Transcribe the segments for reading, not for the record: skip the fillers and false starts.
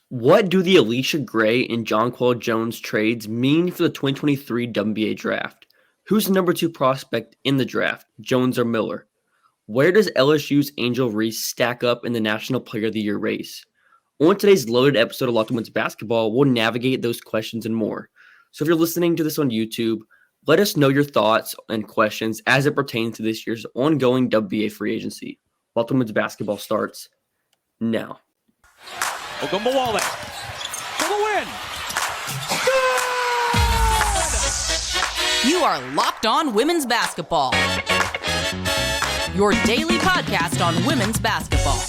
What do the Allisha Gray and Jonquel Jones trades mean for the 2023 WNBA Draft? Who's the number 2 prospect in the draft, Jones or Miller? Where does LSU's Angel Reese stack up in the National Player of the Year race? On today's loaded episode of Locked On Women's Basketball, we'll navigate those questions and more. So if you're listening to this on YouTube, let us know your thoughts and questions as it pertains to this year's ongoing WNBA free agency. Locked On Women's Basketball starts now. Ogunbowale for the win. Good! You are Locked On Women's Basketball, your daily podcast on women's basketball.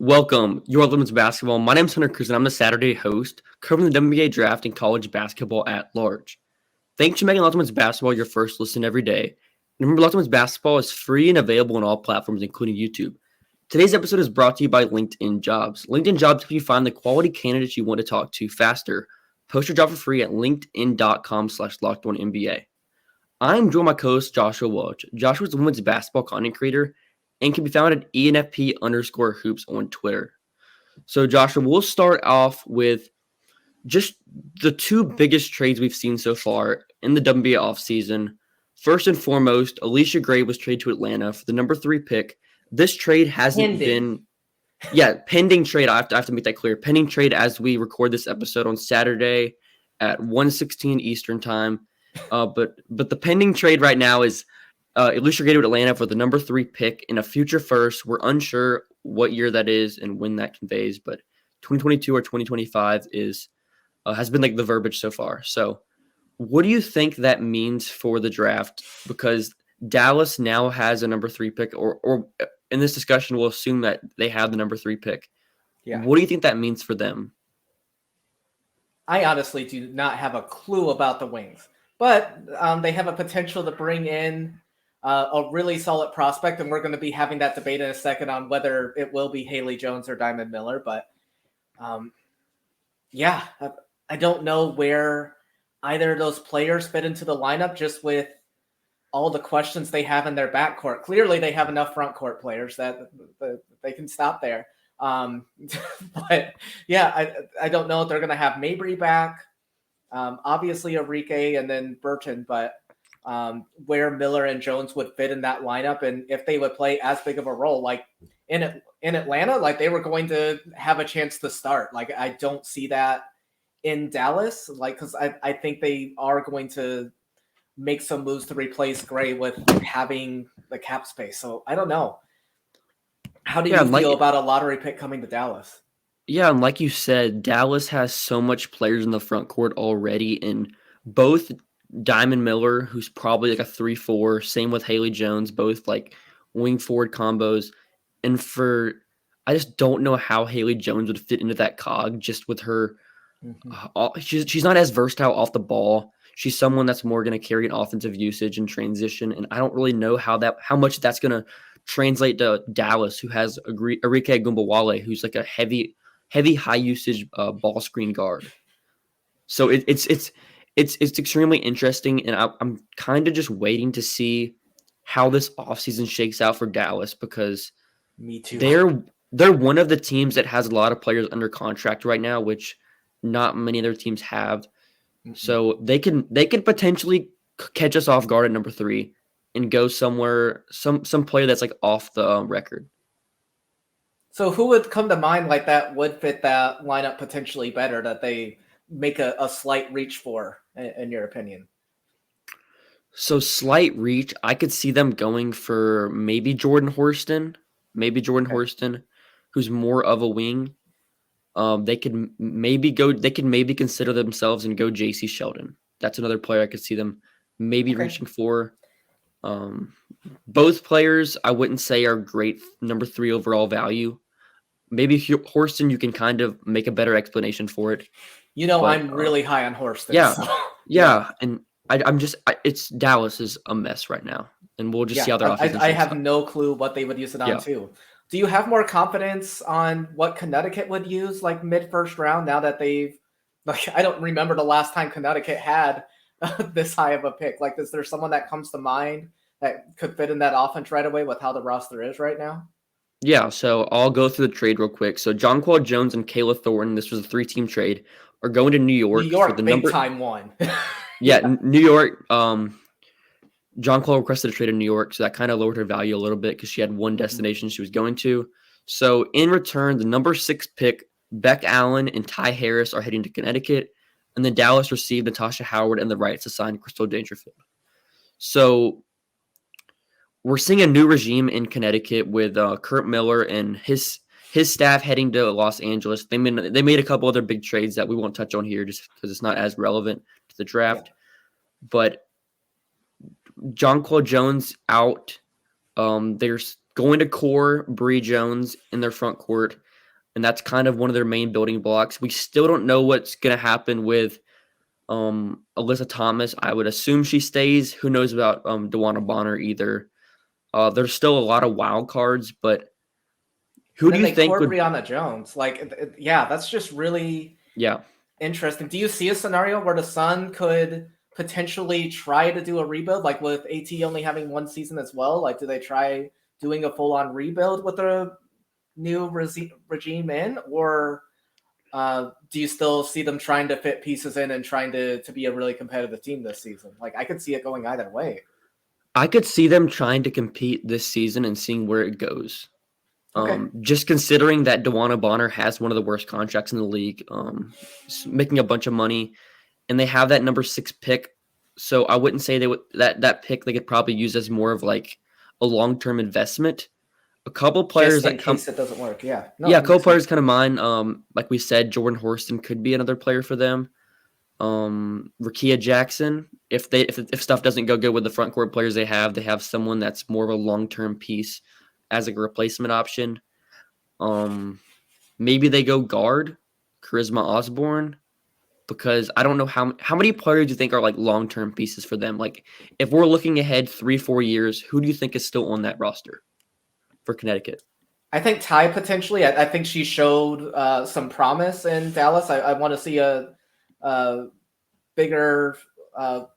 Welcome. You're Women's Basketball. My name is Hunter Cruse, and I'm the Saturday host covering the WNBA Draft and college basketball at large. Thanks for making Women's Basketball your first listen every day. And remember, Women's Basketball is free and available on all platforms, including YouTube. Today's episode is brought to you by LinkedIn Jobs. LinkedIn Jobs help you find the quality candidates you want to talk to faster. Post your job for free at linkedin.com/LockedOnNBA. I'm joined by my co-host Joshua Welch. Joshua is a women's basketball content creator and can be found at ENFP_hoops on Twitter. So, Joshua, we'll start off with just the two biggest trades we've seen so far in the WNBA offseason. First and foremost, Allisha Gray was traded to Atlanta for the number 3 pick. This trade hasn't been pending trade. I have to make that clear. Pending trade as we record this episode on Saturday at 1:16 Eastern time. But the pending trade right now is Allisha Gray to Atlanta for the number 3 pick in a future first. We're unsure what year that is and when that conveys, but 2022 or 2025 has been like the verbiage so far. So what do you think that means for the draft? Because Dallas now has a number 3 pick, or in this discussion, we'll assume that they have the number 3 pick. Yeah. What do you think that means for them? I honestly do not have a clue about the Wings, but they have a potential to bring in a really solid prospect, and we're going to be having that debate in a second on whether it will be Haley Jones or Diamond Miller. But I don't know where either of those players fit into the lineup just with all the questions they have in their backcourt. Clearly, they have enough front court players that they can stop there. But yeah, I don't know if they're going to have Mabry back. Obviously, Enrique and then Burton, but where Miller and Jones would fit in that lineup, and if they would play as big of a role, like in Atlanta, like they were going to have a chance to start. Like I don't see that in Dallas, like because I think they are going to make some moves to replace Gray with having the cap space. So I don't know. How do you feel about a lottery pick coming to Dallas? Yeah, and like you said, Dallas has so much players in the front court already, and both Diamond Miller, who's probably like a 3-4, same with Haley Jones, both like wing forward combos. And I just don't know how Haley Jones would fit into that cog just with her. She's not as versatile off the ball. She's someone that's more going to carry an offensive usage and transition. And I don't really know how much that's going to translate to Dallas, who has Enrique Ogunbowale, who's like a heavy high usage ball screen guard. So it's extremely interesting, and I'm kind of just waiting to see how this offseason shakes out for Dallas, because me too. They're one of the teams that has a lot of players under contract right now, which not many other teams have. Mm-hmm. So they can potentially catch us off guard at number 3 and go somewhere, some player that's like off the record. So who would come to mind like that would fit that lineup potentially better, that they make a slight reach for, in your opinion? So slight reach, I could see them going for maybe Jordan Horston, who's more of a wing. They could maybe consider themselves and go JC Sheldon. That's another player I could see them maybe reaching for. Both players I wouldn't say are great number 3 overall value. Maybe Horston, you can kind of make a better explanation for it. I'm really high on Horston. Yeah, so. Yeah, and it's Dallas is a mess right now, and we'll just see how their offense. I have no clue what they would use it on too. Do you have more confidence on what Connecticut would use, like mid-first round, now that they've Like, I don't remember the last time Connecticut had this high of a pick. Like, is there someone that comes to mind that could fit in that offense right away with how the roster is right now? Yeah, so I'll go through the trade real quick. So Jonquel Jones and Kayla Thornton, this was a 3-team trade, are going to New York, New York, for the big number. time one. Yeah, New York. Jonquel requested a trade in New York, so that kind of lowered her value a little bit because she had one destination she was going to. So in return, the number 6 pick, Beck Allen and Ty Harris, are heading to Connecticut, and then Dallas received Natasha Howard and the rights to sign Crystal Dangerfield. So we're seeing a new regime in Connecticut with Kurt Miller and his staff heading to Los Angeles. They made a couple other big trades that we won't touch on here just because it's not as relevant to the draft. Yeah. But Jonquel Jones out. They're going to core Bree Jones in their front court, and that's kind of one of their main building blocks. We still don't know what's going to happen with Alyssa Thomas. I would assume she stays. Who knows about DeWanna Bonner either. There's still a lot of wild cards, but who do you think would Brianna Jones? Like, yeah, that's just really interesting. Do you see a scenario where the Sun could potentially try to do a rebuild, like with AT only having one season as well? Like, do they try doing a full-on rebuild with a new regime in, or do you still see them trying to fit pieces in and trying to be a really competitive team this season? Like, I could see it going either way. I could see them trying to compete this season and seeing where it goes. Okay. Just considering that DeWanna Bonner has one of the worst contracts in the league, making a bunch of money, and they have that number 6 pick. So I wouldn't say they would that pick they could probably use as more of like a long-term investment. A couple players that come, it doesn't work. Yeah. No, a couple players kind of mine. Like we said, Jordan Horston could be another player for them. Rakia Jackson, if stuff doesn't go good with the front court players they have someone that's more of a long-term piece as a replacement option. Maybe they go guard Charisma Osborne, because I don't know how many players do you think are like long-term pieces for them? Like, if we're looking ahead 3-4 years, who do you think is still on that roster for Connecticut? I think Ty potentially. I think she showed some promise in Dallas. I want to see a bigger, like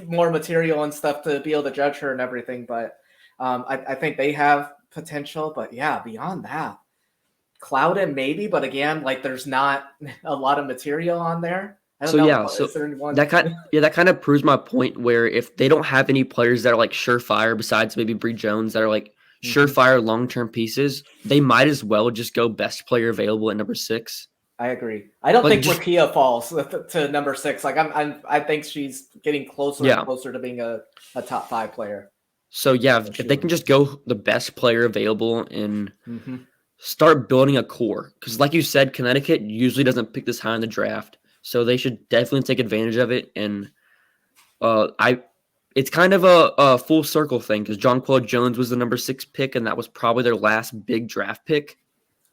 more material and stuff to be able to judge her and everything. But I think they have potential. But yeah, beyond that, Clouden maybe. But again, like there's not a lot of material on there. I don't know. So that kind of proves my point. Where if they don't have any players that are like surefire, besides maybe Bree Jones, that are like surefire long-term pieces, they might as well just go best player available at number 6. I agree. I don't think Rakia falls to number 6. Like I think she's getting closer and closer to being a top 5 player. So if they can just go the best player available and start building a core, because like you said, Connecticut usually doesn't pick this high in the draft, so they should definitely take advantage of it. And it's kind of a full circle thing, because Jonquel Jones was the number 6 pick, and that was probably their last big draft pick.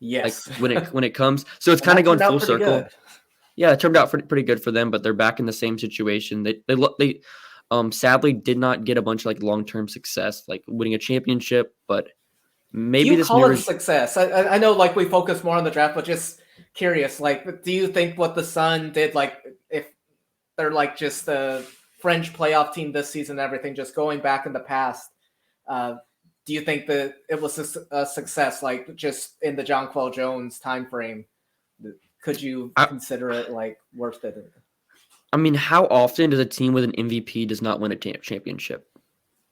Yes, like when it comes, so it's kind of going full circle. Good. Yeah, it turned out pretty good for them, but they're back in the same situation. They sadly did not get a bunch of like long-term success, like winning a championship, but maybe this call it success. I know like we focus more on the draft, but just curious, like, do you think what the Sun did, like if they're like just a French playoff team this season and everything, just going back in the past, do you think that it was a success, like just in the Jonquel Jones time frame? Could you consider it like worth it? I mean, how often does a team with an MVP does not win a championship?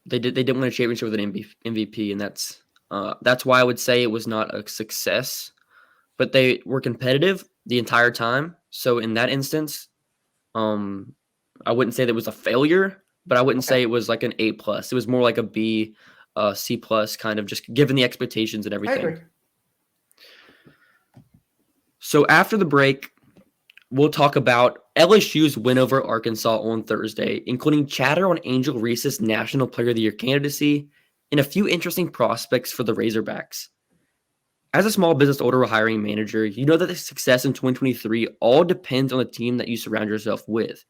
They didn't win a championship with an MVP, and that's why I would say it was not a success. But they were competitive the entire time. So in that instance, I wouldn't say that was a failure, but I wouldn't say it was like an A+. It was more like a B, C+, kind of just given the expectations and everything. I agree. So after the break, we'll talk about LSU's win over Arkansas on Thursday, including chatter on Angel Reese's National Player of the Year candidacy and a few interesting prospects for the Razorbacks. As a small business owner or hiring manager, you know that the success in 2023 all depends on the team that you surround yourself with.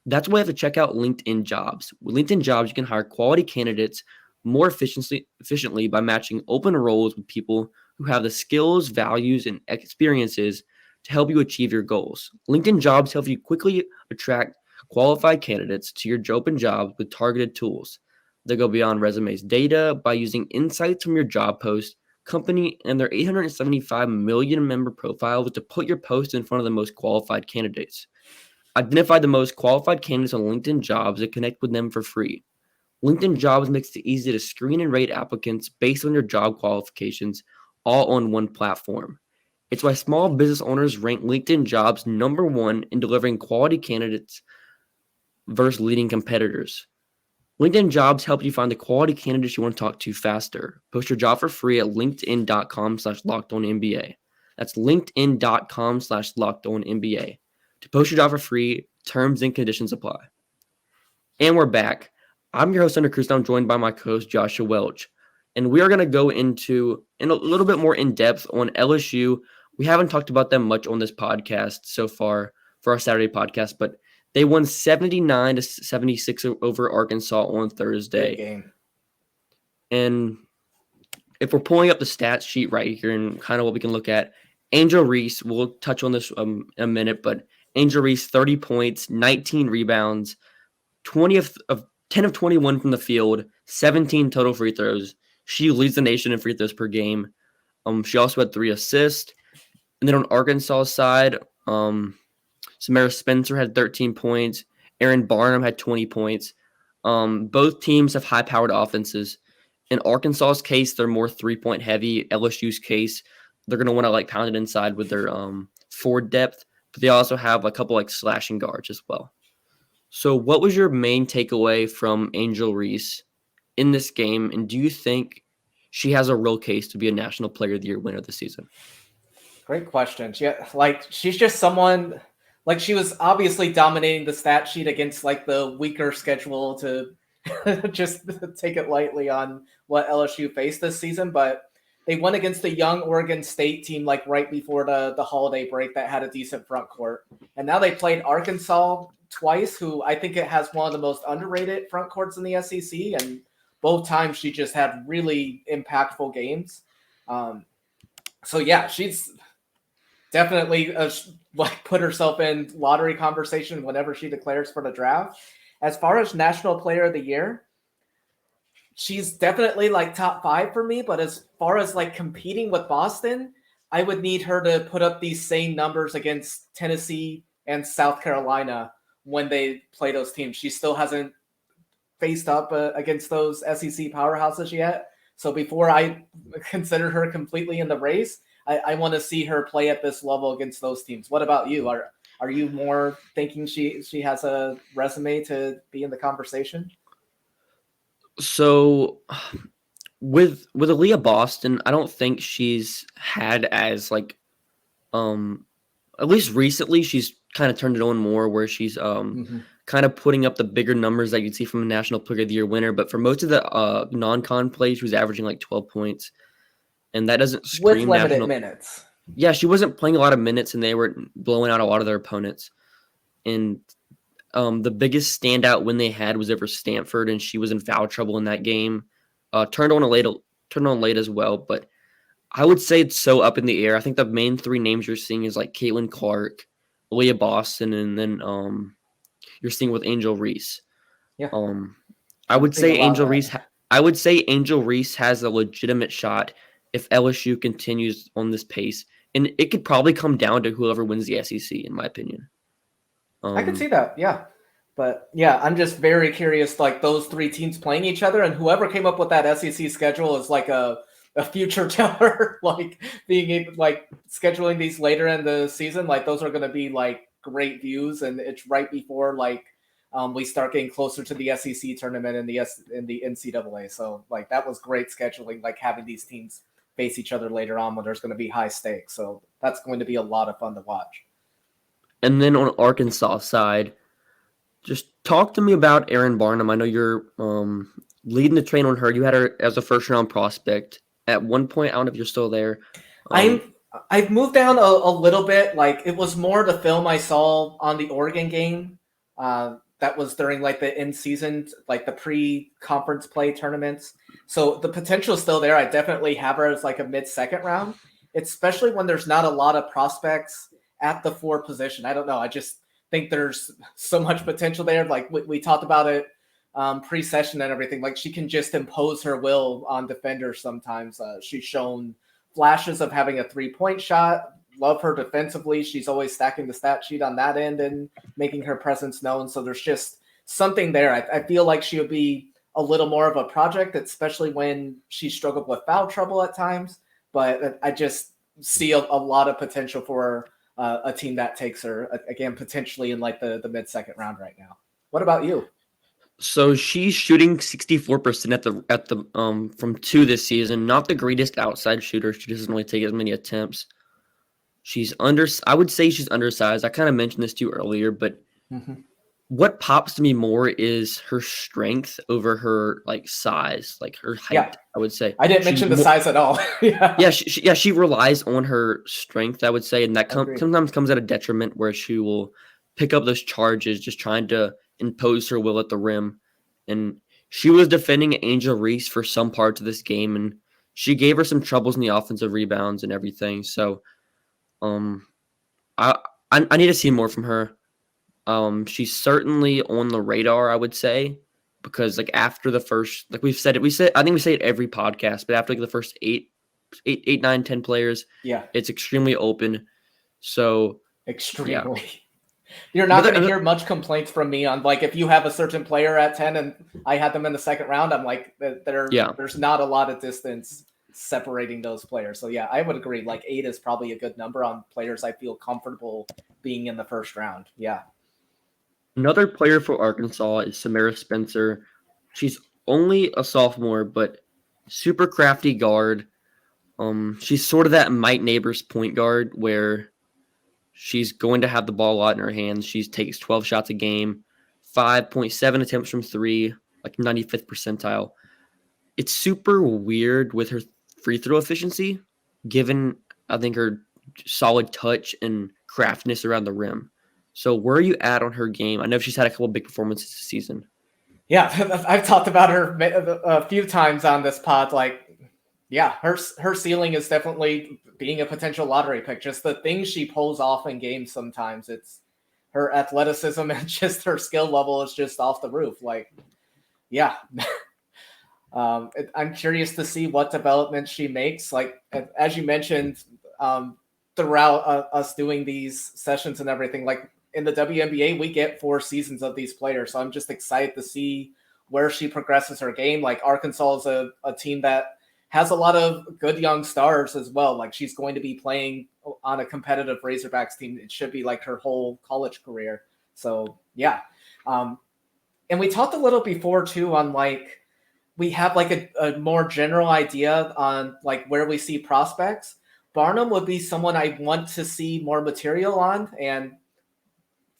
That's why you have to check out LinkedIn Jobs. With LinkedIn Jobs, you can hire quality candidates more efficiently by matching open roles with people who have the skills, values, and experiences to help you achieve your goals. LinkedIn Jobs help you quickly attract qualified candidates to your open jobs with targeted tools. They go beyond resumes data by using insights from your job post, company, and their 875 million member profiles to put your post in front of the most qualified candidates. Identify the most qualified candidates on LinkedIn Jobs and connect with them for free. LinkedIn Jobs makes it easy to screen and rate applicants based on your job qualifications, all on one platform. It's why small business owners rank LinkedIn Jobs number one in delivering quality candidates versus leading competitors. LinkedIn Jobs help you find the quality candidates you want to talk to faster. Post your job for free at linkedin.com/lockedonnba. That's linkedin.com/lockedonnba. To post your job for free, terms and conditions apply. And we're back. I'm your host, Hunter Cruse, and I'm joined by my co-host, Joshua Welch. And we are going to go into a little bit more in depth on LSU. We haven't talked about them much on this podcast so far for our Saturday podcast, but they won 79-76 over Arkansas on Thursday. Great game. And if we're pulling up the stats sheet right here and kind of what we can look at, Angel Reese, we'll touch on this in a minute, but Angel Reese, 30 points, 19 rebounds, 10 of 21 from the field, 17 total free throws. She leads the nation in free throws per game. She also had 3 assists. And then on Arkansas' side, Samara Spencer had 13 points. Aaron Barnum had 20 points. Both teams have high-powered offenses. In Arkansas's case, they're more three-point heavy. LSU's case, they're going to want to pound it inside with their forward depth. But they also have a couple slashing guards as well. So what was your main takeaway from Angel Reese in this game? And do you think she has a real case to be a National Player of the Year winner this season? Great question. She's just someone... she was obviously dominating the stat sheet against the weaker schedule to just take it lightly on what LSU faced this season. But they won against the young Oregon State team right before the holiday break that had a decent front court. And now they played Arkansas twice, who I think it has one of the most underrated front courts in the SEC. And both times she just had really impactful games. She's definitely put herself in lottery conversation whenever she declares for the draft. As far as National Player of the Year, she's definitely top 5 for me. But as far as competing with Boston, I would need her to put up these same numbers against Tennessee and South Carolina when they play those teams. She still hasn't faced up against those SEC powerhouses yet. So before I consider her completely in the race, I want to see her play at this level against those teams. What about you? Are you more thinking she has a resume to be in the conversation? So with Aaliyah Boston, I don't think she's had as at least recently she's kind of turned it on more where she's kind of putting up the bigger numbers that you'd see from a National Player of the Year winner. But for most of the non-con play, she was averaging 12 points. And that doesn't scream with limited minutes. Yeah, she wasn't playing a lot of minutes, and they were blowing out a lot of their opponents. And the biggest standout win they had was over Stanford, and she was in foul trouble in that game. Turned on late as well, but I would say it's so up in the air. I think the main 3 names you're seeing is Caitlin Clark, Aaliyah Boston, and then you're seeing with Angel Reese. Yeah. I would say Angel Reese has a legitimate shot if LSU continues on this pace. And it could probably come down to whoever wins the SEC, in my opinion. I could see that, yeah. But, yeah, I'm just very curious, those 3 teams playing each other, and whoever came up with that SEC schedule is a future teller, being able, scheduling these later in the season. Those are going to be, great views, and it's right before, we start getting closer to the SEC tournament in the NCAA. So, that was great scheduling, having these teams face each other later on when there's going to be high stakes. So that's going to be a lot of fun to watch. And then on Arkansas side, just talk to me about Aaron Barnum. I know you're leading the train on her. You had her as a first-round prospect. At one point, I don't know if you're still there. I've moved down a little bit. It was more the film I saw on the Oregon game. That was during the in-season, the pre-conference play tournaments. So the potential is still there. I definitely have her as a mid-second round, especially when there's not a lot of prospects at the 4 position. I don't know. I just think there's so much potential there. Like we talked about it pre-session and everything. Like she can just impose her will on defenders sometimes. She's shown flashes of having a 3-point shot. Love her defensively. She's always stacking the stat sheet on that end and making her presence known. So there's just something there. I feel like she would be a little more of a project, especially when she struggled with foul trouble at times. But I just see a lot of potential for a team that takes her, again, potentially in like the mid-second round right now. What about you? So she's shooting 64% at the from 2 this season. Not the greatest outside shooter. She doesn't really take as many attempts. I would say she's undersized. I kind of mentioned this to you earlier, but what pops to me more is her strength over her like size, like her height. Yeah. I would say I didn't mention the size at all. She relies on her strength, I would say, and that sometimes comes at a detriment where she will pick up those charges, just trying to impose her will at the rim. And she was defending Angel Reese for some parts of this game, and she gave her some troubles in the offensive rebounds and everything. So, I need to see more from her. She's certainly on the radar, I would say, because like after the first, like I think we say it every podcast, but after like the first 8, 9, 10 players, it's extremely open. So extremely. Yeah. You're not going to hear much complaints from me on like if you have a certain player at 10 and I had them in the second round, I'm like there's not a lot of distance separating those players. So yeah, I would agree. Like 8 is probably a good number on players I feel comfortable being in the first round. Yeah. Another player for Arkansas is Samara Spencer. She's only a sophomore, but super crafty guard. She's sort of that Mike Neighbors point guard where she's going to have the ball a lot in her hands. She takes 12 shots a game, 5.7 attempts from 3, like 95th percentile. It's super weird with her free throw efficiency, given, I think, her solid touch and craftiness around the rim. So where are you at on her game? I know she's had a couple of big performances this season. Yeah, I've talked about her a few times on this pod. Like, yeah, her ceiling is definitely being a potential lottery pick. Just the things she pulls off in games sometimes. It's her athleticism and just her skill level is just off the roof. Like, yeah. I'm curious to see what development she makes. Like, as you mentioned, throughout us doing these sessions and everything, like in the WNBA, we get 4 seasons of these players. So I'm just excited to see where she progresses her game. Like Arkansas is a team that has a lot of good young stars as well. Like she's going to be playing on a competitive Razorbacks team. It should be like her whole college career. So yeah. And we talked a little before too on like, we have like a more general idea on like where we see prospects. Barnum would be someone I want to see more material on. And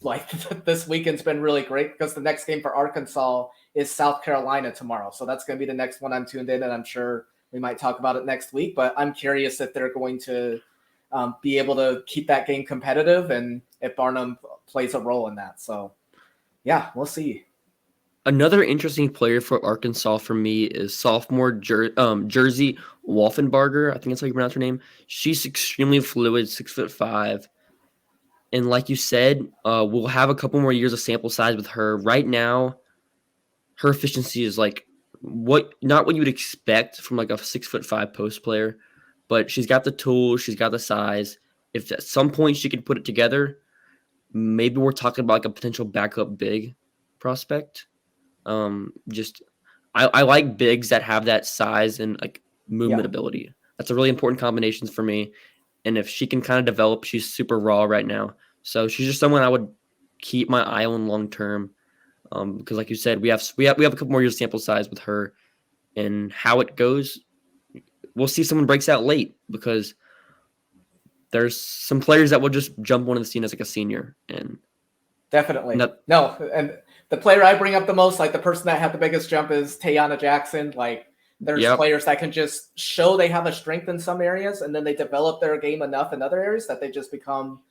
like this weekend's been really great because the next game for Arkansas is South Carolina tomorrow. So that's going to be the next one I'm tuned in, and I'm sure we might talk about it next week, but I'm curious if they're going to be able to keep that game competitive and if Barnum plays a role in that. So yeah, we'll see. Another interesting player for Arkansas for me is sophomore Jersey Wolfenbarger. I think that's how you pronounce her name. She's extremely fluid, 6'5". And like you said, we'll have a couple more years of sample size with her. Right now, her efficiency is like not what you would expect from like a 6'5" post player, but she's got the tools, she's got the size. If at some point she can put it together, maybe we're talking about like a potential backup big prospect. I like bigs that have that size and like movement ability. That's a really important combination for me. And if she can kind of develop, she's super raw right now. So she's just someone I would keep my eye on long term. Because like you said, we have a couple more years sample size with her, and how it goes, we'll see if someone breaks out late because there's some players that will just jump onto the scene as like a senior. And definitely. And the player I bring up the most, like the person that had the biggest jump is Tayana Jackson. Like there's players that can just show they have a strength in some areas and then they develop their game enough in other areas that they just become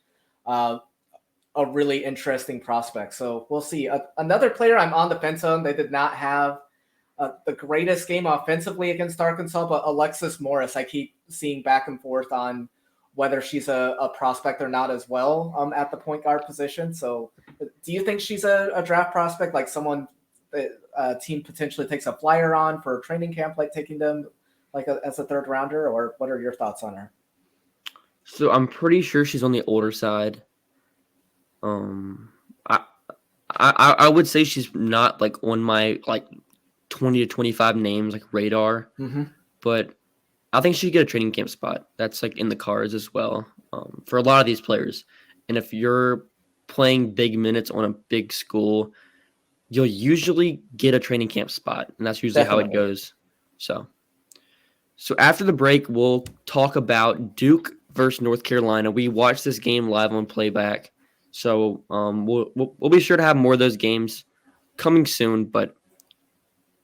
a really interesting prospect. So we'll see. Another player I'm on the fence on, they did not have the greatest game offensively against Arkansas, but Alexis Morris, I keep seeing back and forth on whether she's a prospect or not as well at the point guard position. So do you think she's a draft prospect, like someone that a team potentially takes a flyer on for training camp, like taking them like as a third rounder, or what are your thoughts on her? So I'm pretty sure she's on the older side. I would say she's not like on my like 20 to 25 names like radar, but I think she could get a training camp spot. That's like in the cards as well for a lot of these players. And if you're playing big minutes on a big school, you'll usually get a training camp spot, and that's usually how it goes. So after the break, we'll talk about Duke versus North Carolina. We watched this game live on playback, so we'll be sure to have more of those games coming soon. But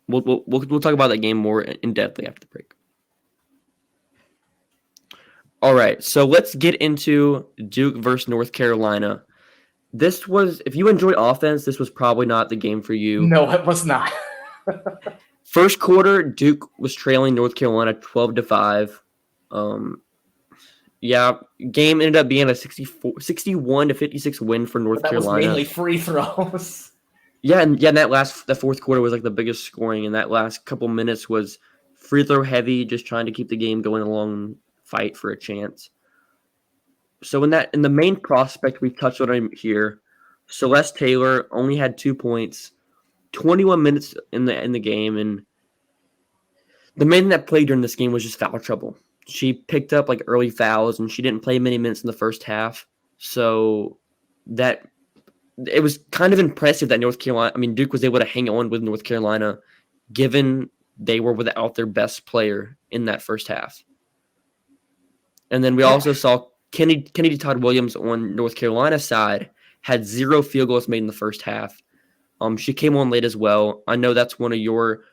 we'll talk about that game more in depthly after the break. All right, so let's get into Duke versus North Carolina. This was, if you enjoy offense, this was probably not the game for you. No, it was not. First quarter, Duke was trailing North Carolina 12-5. Game ended up being a 61-56 win for North Carolina. That was mainly free throws. That fourth quarter was like the biggest scoring, and that last couple minutes was free throw heavy, just trying to keep the game going along, fight for a chance. So in the main prospect we touched on him here, Celeste Taylor only had 2 points, 21 minutes in the game, and the main thing that played during this game was just foul trouble. She picked up like early fouls, and she didn't play many minutes in the first half. So that it was kind of impressive that Duke was able to hang on with North Carolina, given they were without their best player in that first half. And then we also saw Kennedy Todd Williams on North Carolina's side had 0 field goals made in the first half. She came on late as well. I know that's one of your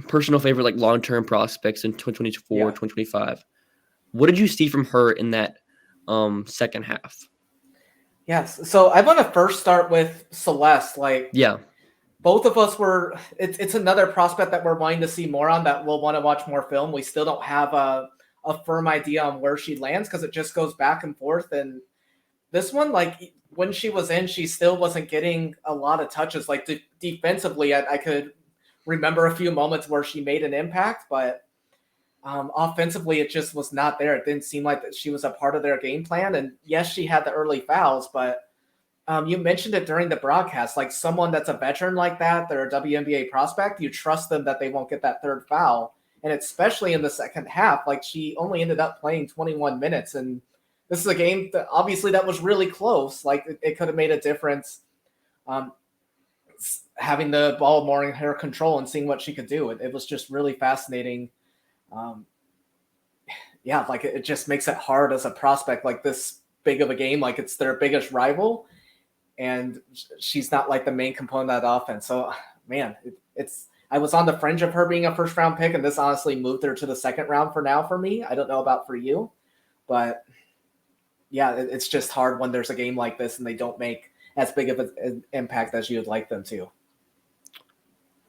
personal favorite like long-term prospects in 2024, 2025. What did you see from her in that second half? Yes. So I want to first start with Celeste. Both of us were – it's another prospect that we're wanting to see more on, that we'll want to watch more film. We still don't have a firm idea on where she lands because it just goes back and forth. And this one, like when she was in, she still wasn't getting a lot of touches. Like defensively, I could remember a few moments where she made an impact, but offensively, it just was not there. It didn't seem like that she was a part of their game plan. And yes, she had the early fouls, but you mentioned it during the broadcast, like someone that's a veteran like that, they're a WNBA prospect, you trust them that they won't get that third foul. And especially in the second half, like she only ended up playing 21 minutes. And this is a game that obviously that was really close. Like it could have made a difference having the ball more in her control and seeing what she could do. It was just really fascinating. It just makes it hard as a prospect, like this big of a game, like it's their biggest rival. And she's not like the main component of that offense. So, man, I was on the fringe of her being a first-round pick, and this honestly moved her to the second round for now for me. I don't know about for you. But, yeah, it's just hard when there's a game like this and they don't make as big of an impact as you would like them to.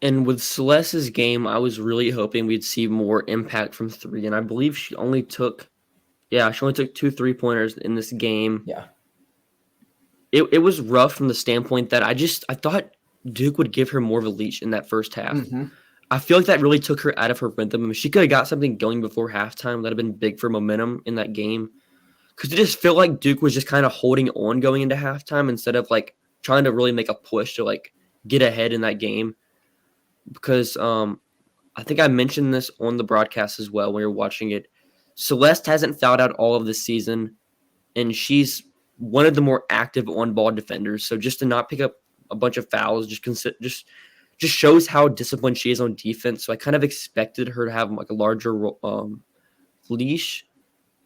And with Celeste's game, I was really hoping we'd see more impact from three. And I believe she only took 2 3-pointers in this game. Yeah. It was rough from the standpoint that I thought Duke would give her more of a leash in that first half. Mm-hmm. I feel like that really took her out of her rhythm. I mean, she could have got something going before halftime that would have been big for momentum in that game. Because it just felt like Duke was just kind of holding on going into halftime instead of like trying to really make a push to like get ahead in that game. Because I think I mentioned this on the broadcast as well when we were watching it. Celeste hasn't fouled out all of this season, and she's one of the more active on-ball defenders. So just to not pick up a bunch of fouls just shows how disciplined she is on defense. So I kind of expected her to have like a larger leash.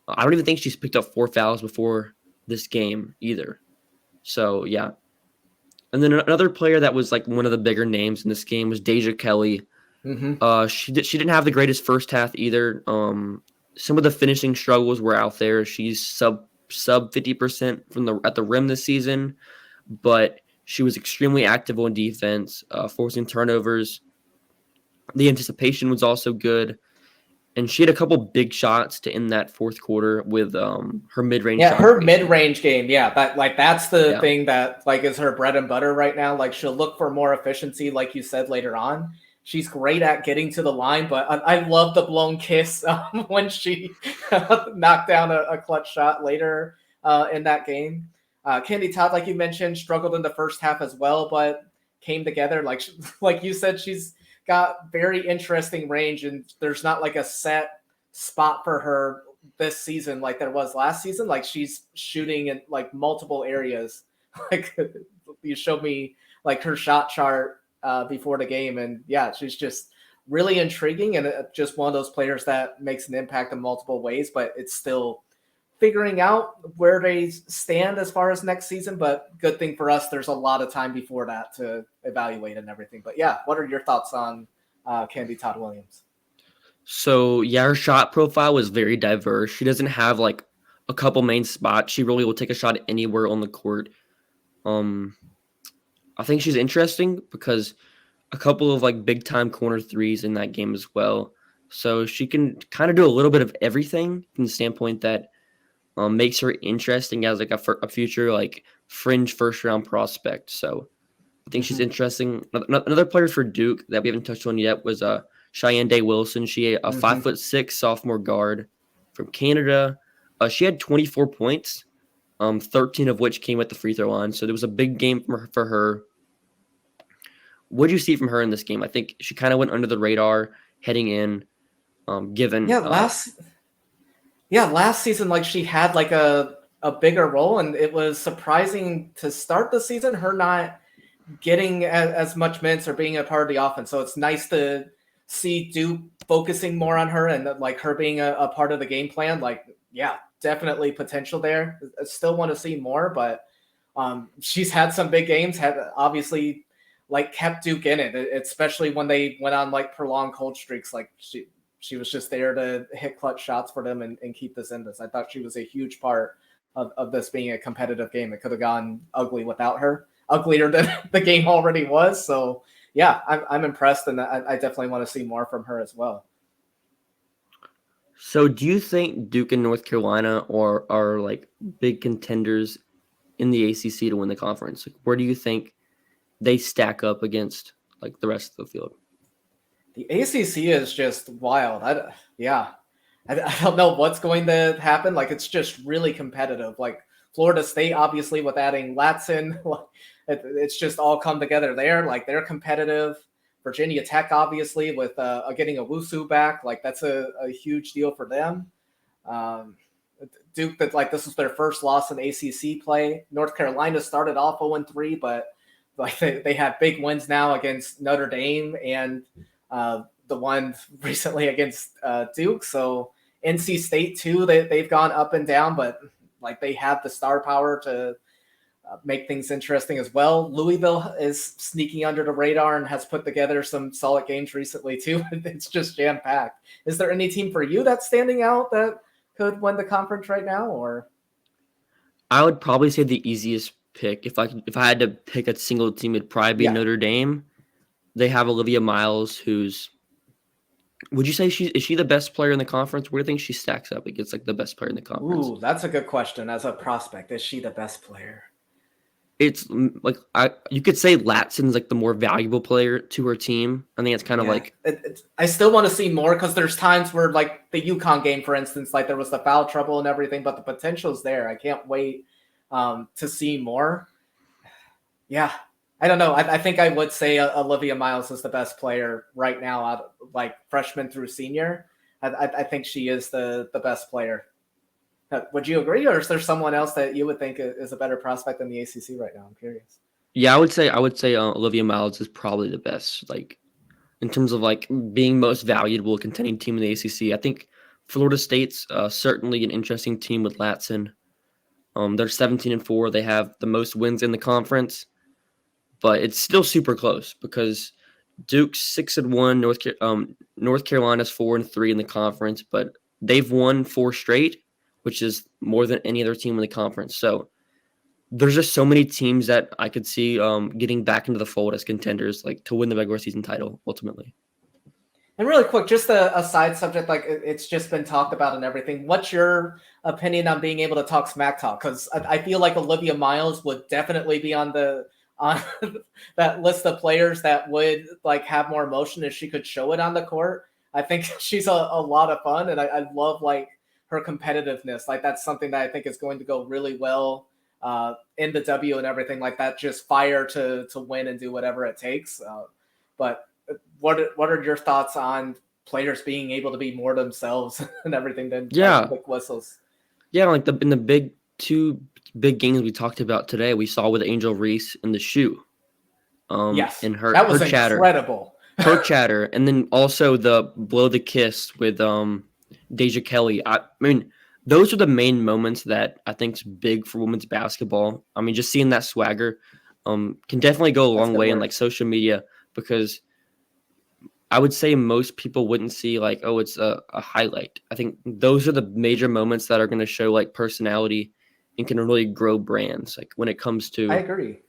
I don't even think she's picked up 4 fouls before this game either. So, yeah. And then another player that was like one of the bigger names in this game was Deja Kelly. Mm-hmm. She didn't have the greatest first half either. Some of the finishing struggles were out there. She's sub 50% at the rim this season, but she was extremely active on defense, forcing turnovers. The anticipation was also good. And she had a couple big shots to end that fourth quarter with her mid-range. Yeah, shot her creation. mid-range game. Yeah, that's the Yeah. thing that is her bread and butter right now. Like she'll look for more efficiency, like you said later on. She's great at getting to the line, but I love the blown kiss when she knocked down a clutch shot later in that game. Candy Todd, like you mentioned, struggled in the first half as well, but came together. Like you said, she's got very interesting range, and there's not like a set spot for her this season like there was last season. Like she's shooting in like multiple areas. Like you showed me like her shot chart before the game, and yeah, she's just really intriguing and just one of those players that makes an impact in multiple ways, but it's still figuring out where they stand as far as next season. But good thing for us, there's a lot of time before that to evaluate and everything. But yeah, what are your thoughts on Candy Todd Williams? So yeah, her shot profile was very diverse. She doesn't have like a couple main spots. She really will take a shot anywhere on the court. I think she's interesting because a couple of like big time corner threes in that game as well. So she can kind of do a little bit of everything from the standpoint that makes her interesting as like a future like fringe first round prospect. So I think she's interesting. Another player for Duke that we haven't touched on yet was Cheyenne Day Wilson. She a 5'6" sophomore guard from Canada. She had 24 points, 13 of which came at the free throw line. So there was a big game for her. What did you see from her in this game? I think she kind of went under the radar heading in. Last season, like she had like a bigger role, and it was surprising to start the season her not getting as much minutes or being a part of the offense. So it's nice to see Duke focusing more on her and like her being a part of the game plan. Like, yeah, definitely potential there. I still want to see more, but she's had some big games, had obviously like kept Duke in it, especially when they went on like prolonged cold streaks. Like she was just there to hit clutch shots for them and keep this in this. I thought she was a huge part of this being a competitive game. It could have gone ugly without her, uglier than the game already was. So yeah, I'm impressed, and I definitely want to see more from her as well. So do you think Duke and North Carolina are like big contenders in the ACC to win the conference? Like, where do you think they stack up against like the rest of the field? The ACC is just wild. I don't know what's going to happen. Like, it's just really competitive. Like Florida State, obviously, with adding Latson, it's just all come together there. Like, they're competitive. Virginia Tech, obviously, with getting Owusu back, like that's a huge deal for them. Duke, that like this was their first loss in ACC play. North Carolina started off 0-3, but like they have big wins now against Notre Dame and the one recently against Duke. So NC State too, they've gone up and down, but like they have the star power to make things interesting as well. Louisville is sneaking under the radar and has put together some solid games recently too. It's just jam-packed. Is there any team for you that's standing out that could win the conference right now? Or I would probably say the easiest pick, if I had to pick a single team, it'd probably be Notre Dame. They have Olivia Miles, who's, would you say is she the best player in the conference? Where do you think she stacks up against like the best player in the conference? Ooh, that's a good question. As a prospect, is she the best player? It's like you could say Latson's like the more valuable player to her team. I think it's kind of like I still want to see more because there's times where like the UConn game, for instance, like there was the foul trouble and everything, but the potential's there. I can't wait to see more. Yeah, I don't know. I think I would say Olivia Miles is the best player right now, out like freshman through senior. I think she is the best player. Would you agree, or is there someone else that you would think is a better prospect in the ACC right now? I'm curious. Yeah, I would say Olivia Miles is probably the best, like in terms of like being most valuable contending team in the ACC. I think Florida State's certainly an interesting team with Latson. They're 17-4. They have the most wins in the conference, but it's still super close because Duke's 6-1, North Carolina's 4-3 in the conference, but they've won 4 straight, which is more than any other team in the conference. So there's just so many teams that I could see getting back into the fold as contenders, like to win the regular season title ultimately. And really quick, just a side subject, like it's just been talked about and everything. What's your opinion on being able to talk smack talk? Because I feel like Olivia Miles would definitely be on that list of players that would like have more emotion if she could show it on the court. I think she's a lot of fun, and I love like her competitiveness. Like that's something that I think is going to go really well in the W and everything like that. Just fire to win and do whatever it takes. But what are your thoughts on players being able to be more themselves and everything than quick whistles? Yeah, like in the two big games we talked about today, we saw with Angel Reese in the shoe. Yes, and her that was chatter. Incredible. Her chatter, and then also the blow the kiss with Deja Kelly. I mean, those are the main moments that I think is big for women's basketball. I mean, just seeing that swagger can definitely go a long way in like social media, because I would say most people wouldn't see like, oh, it's a highlight. I think those are the major moments that are going to show like personality and can really grow brands. Like when it comes to, I agree.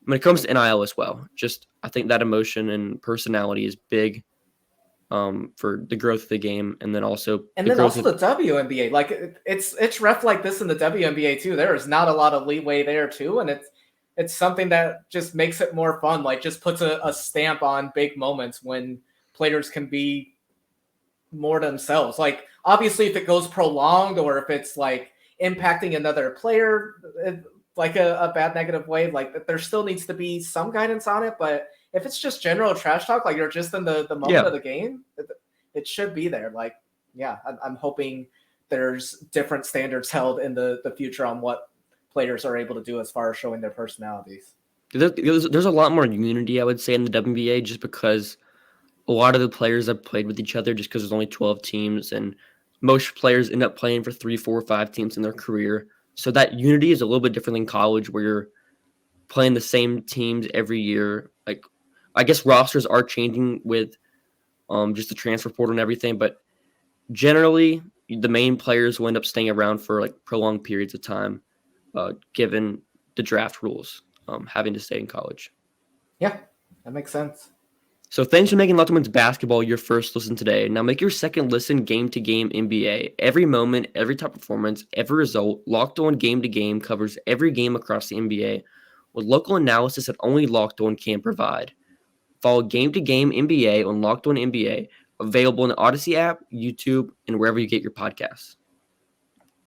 When it comes to NIL as well, just I think that emotion and personality is big for the growth of the game, and then also the WNBA. Like it's rough like this in the WNBA too. There is not a lot of leeway there too, and it's something that just makes it more fun. Like just puts a stamp on big moments when players can be more themselves. Like obviously, if it goes prolonged or if it's like impacting another player, like a bad negative way, like there still needs to be some guidance on it. But if it's just general trash talk, like you're just in the moment of the game, it should be there. Like, yeah, I'm hoping there's different standards held in the future on what players are able to do as far as showing their personalities. There's a lot more unity, I would say, in the WNBA, just because a lot of the players have played with each other, just because there's only 12 teams, and most players end up playing for 3, 4, 5 teams in their career. So that unity is a little bit different than college, where you're playing the same teams every year. Like, I guess rosters are changing with just the transfer portal and everything, but generally the main players will end up staying around for like prolonged periods of time, given the draft rules, having to stay in college. Yeah, that makes sense. So thanks for making Locked On Women's Basketball your first listen today. Now make your second listen Game to Game NBA. Every moment, every top performance, every result, Locked On Game to Game covers every game across the NBA with local analysis that only Locked On can provide. Follow Game to Game NBA on Locked On NBA, available in the Odyssey app, YouTube, and wherever you get your podcasts.